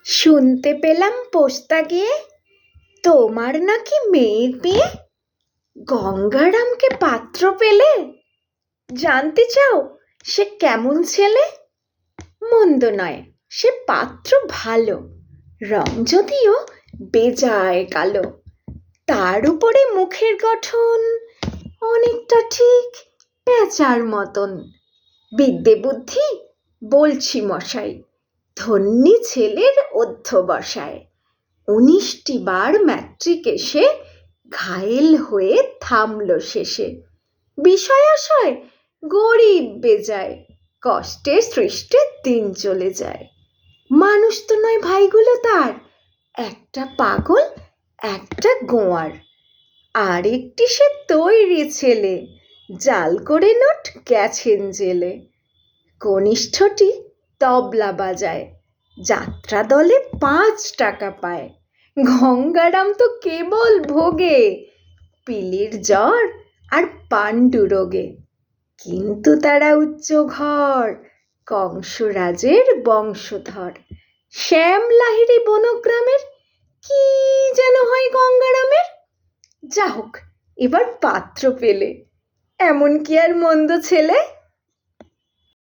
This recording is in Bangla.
শুনতে পেলাম পোস্তা গিয়ে তোমার নাকি মেয়ের বিয়ে। গঙ্গারামকে পাত্র পেলে? জানতে চাও সে কেমন ছেলে? মন্দ নয়, সে পাত্র ভালো, রং যদিও বেজায় কালো। তার উপরে মুখের গঠন অনেকটা ঠিক পেঁচার মতন। বিদ্যে বুদ্ধি বলছি মশাই, ধন্যী ছেলের অধ্যবসায়। 19টি বার ম্যাট্রিক এসে ঘায়েল হয়ে থামল শেষে। বিষয় আশয় গরিব বেজায়, কষ্টে সৃষ্টে দিন চলে যায়। মানুষ তো নয় ভাইগুলো তার, একটা পাগল একটা গোয়ার। আর একটি সে তৈরি ছেলে, জাল করে নোট গেছেন জেলে। কনিষ্ঠটি তবলা বাজায়, যাত্রা দলে 5 টাকা পায়। গঙ্গারাম তো কেবল ভোগে পিলির জ্বর আর পাণ্ডু রোগে। কিন্তু তারা উচ্চ ঘর, কংসরাজের বংশধর। শ্যাম লাহিড়ী বনগ্রামের, কি যেন হয় গঙ্গারামের। যা হোক, এবার পাত্র পেলে, এমন কি আর মন্দ ছেলে?